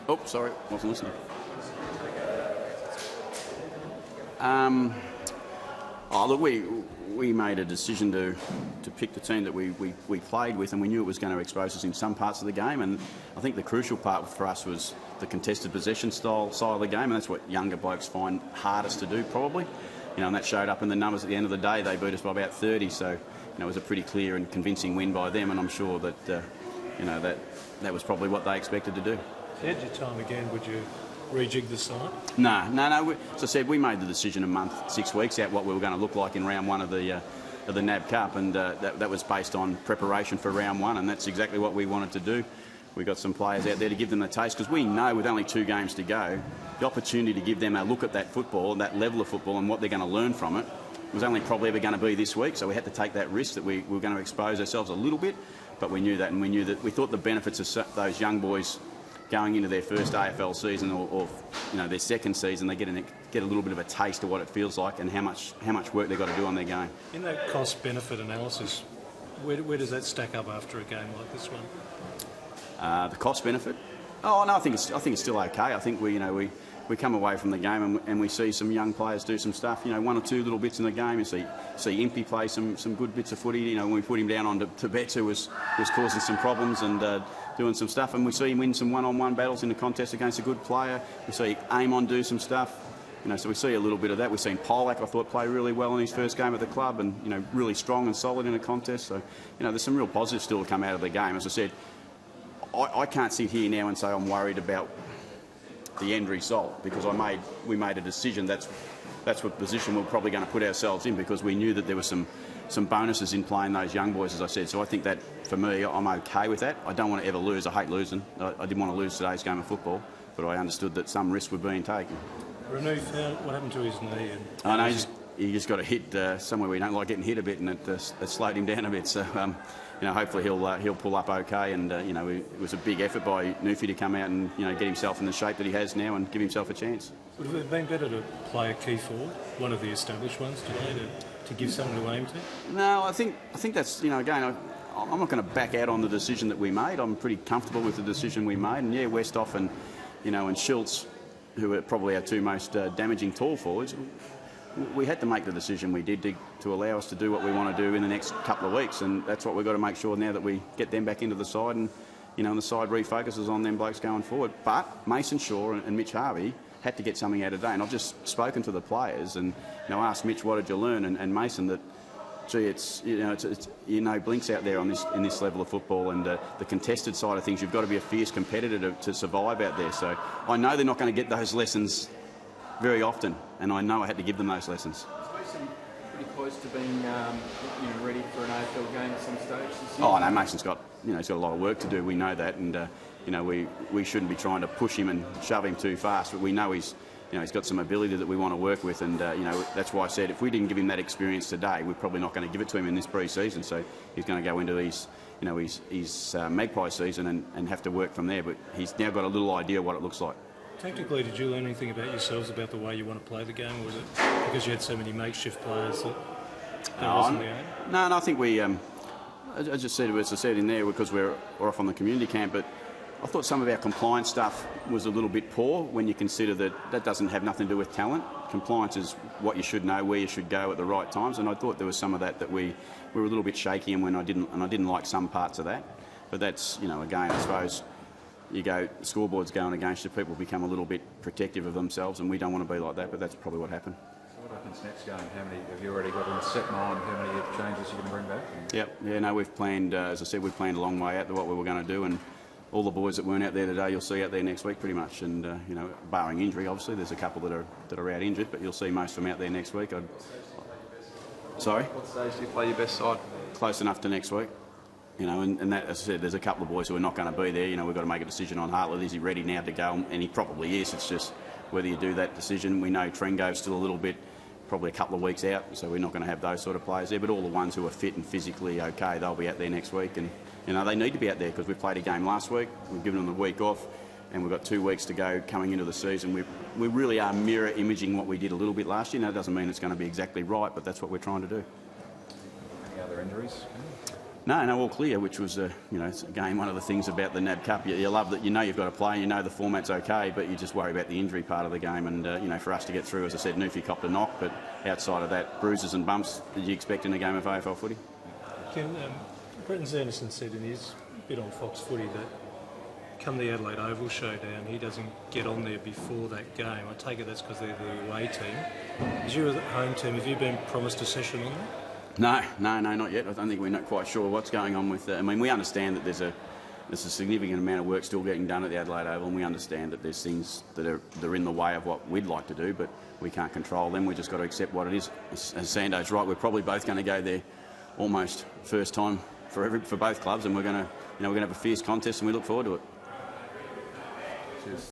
Oh, sorry, wasn't listening. Look, we made a decision to pick the team that we played with, and we knew it was going to expose us in some parts of the game. And I think the crucial part for us was the contested possession style side of the game, and that's what younger blokes find hardest to do, probably. And that showed up in the numbers at the end of the day. They beat us by about 30, so it was a pretty clear and convincing win by them, and I'm sure that that was probably what they expected to do. If you had your time again, would you rejig the side? No. As I said, we made the decision a month, 6 weeks out what we were going to look like in round one of the NAB Cup, and that was based on preparation for round one, and that's exactly what we wanted to do. We got some players out there to give them a taste, because we know with only 2 games to go, the opportunity to give them a look at that football, that level of football, and what they're going to learn from it was only probably ever going to be this week. So we had to take that risk that we were going to expose ourselves a little bit, but we knew that, and we thought the benefits of those young boys going into their first AFL season or their second season, they get a little bit of a taste of what it feels like and how much work they've got to do on their game. In that cost-benefit analysis, where does that stack up after a game like this one? The cost benefit? Oh no, I think it's still okay. I think we come away from the game and we see some young players do some stuff. 1 or 2 little bits in the game. You see Hinkley play some good bits of footy. When we put him down on to Betts, who was causing some problems and doing some stuff, and we see him win some one-on-one battles in the contest against a good player. We see Amon do some stuff. So we see a little bit of that. We've seen Polak, I thought, play really well in his first game at the club, and really strong and solid in a contest. So there's some real positives still to come out of the game. As I said, I can't sit here now and say I'm worried about the end result, because we made a decision. That's what position we're probably going to put ourselves in, because we knew that there were some bonuses in playing those young boys, as I said. So I think that, for me, I'm okay with that. I don't want to ever lose. I hate losing. I didn't want to lose today's game of football, but I understood that some risks were being taken. Renew found what happened to his knee? I know he just got a hit somewhere we don't like getting hit a bit, and it slowed him down a bit. So hopefully he'll pull up okay. And it was a big effort by Newfie to come out and get himself in the shape that he has now and give himself a chance. Would it have been better to play a key forward, one of the established ones today, to give someone to aim to? No, I think that's again. I'm not going to back out on the decision that we made. I'm pretty comfortable with the decision we made. And Westhoff and and Schultz, who are probably our 2 most damaging tall forwards, we had to make the decision we did to allow us to do what we want to do in the next couple of weeks, and that's what we've got to make sure now, that we get them back into the side, and and the side refocuses on them blokes going forward. But Mason Shaw and Mitch Harvey had to get something out of today, and I've just spoken to the players and asked Mitch, what did you learn, and Mason, that it's blinks out there in this level of football, and the contested side of things, you've got to be a fierce competitor to survive out there. So I know they're not going to get those lessons very often, and I know I had to give them those lessons. Mason pretty close to being ready for an AFL game at some stage this year? Oh no, Mason's got he's got a lot of work to do. We know that, and we shouldn't be trying to push him and shove him too fast. But we know he's got some ability that we want to work with, and that's why I said if we didn't give him that experience today, we're probably not going to give it to him in this pre-season. So he's going to go into his Magpie season and have to work from there. But he's now got a little idea what it looks like. Tactically, did you learn anything about yourselves, about the way you want to play the game, or was it because you had so many makeshift players that wasn't the aim? No, I think we, as I said in there, because we're off on the community camp, but I thought some of our compliance stuff was a little bit poor when you consider that doesn't have nothing to do with talent. Compliance is what you should know, where you should go at the right times, and I thought there was some of that we were a little bit shaky, and I didn't like some parts of that. But that's, again, I suppose, you go, scoreboards going against you, people become a little bit protective of themselves, and we don't want to be like that, but that's probably what happened. So what happens next game? How many have you already got in set mind? How many changes you're going to bring back? Yep. Yeah, no, we've planned, as I said, we've planned a long way out to what we were going to do, and all the boys that weren't out there today, you'll see out there next week pretty much, and, barring injury, obviously, there's a couple that are out injured, but you'll see most of them out there next week. Sorry? What stage do you play your best side? Close enough to next week. And that, as I said, there's a couple of boys who are not going to be there. We've got to make a decision on Hartley. Is he ready now to go? And he probably is. It's just whether you do that decision. We know Trengo's still a little bit, probably a couple of weeks out, so we're not going to have those sort of players there. But all the ones who are fit and physically okay, they'll be out there next week. And, they need to be out there because we played a game last week. We've given them the week off, and we've got 2 weeks to go coming into the season. We really are mirror imaging what we did a little bit last year. Now, it doesn't mean it's going to be exactly right, but that's what we're trying to do. Any other injuries? No, all clear, which was, it's again one of the things about the NAB Cup. You love that you've got to play, the format's okay, but you just worry about the injury part of the game. And, for us to get through, as I said, Newfie copped a knock, but outside of that, bruises and bumps that you expect in a game of AFL footy. Bretton Sanderson said in his bit on Fox Footy that come the Adelaide Oval showdown, he doesn't get on there before that game. I take it that's because they're the away team. As you as a home team, have you been promised a session on that? No, not yet. I don't think we're not quite sure what's going on with that. I mean, we understand that there's a significant amount of work still getting done at the Adelaide Oval, and we understand that there's things that are in the way of what we'd like to do, but we can't control them. We've just got to accept what it is. As Sando's right, we're probably both going to go there almost first time for both clubs, and we're going to have a fierce contest, and we look forward to it. Cheers.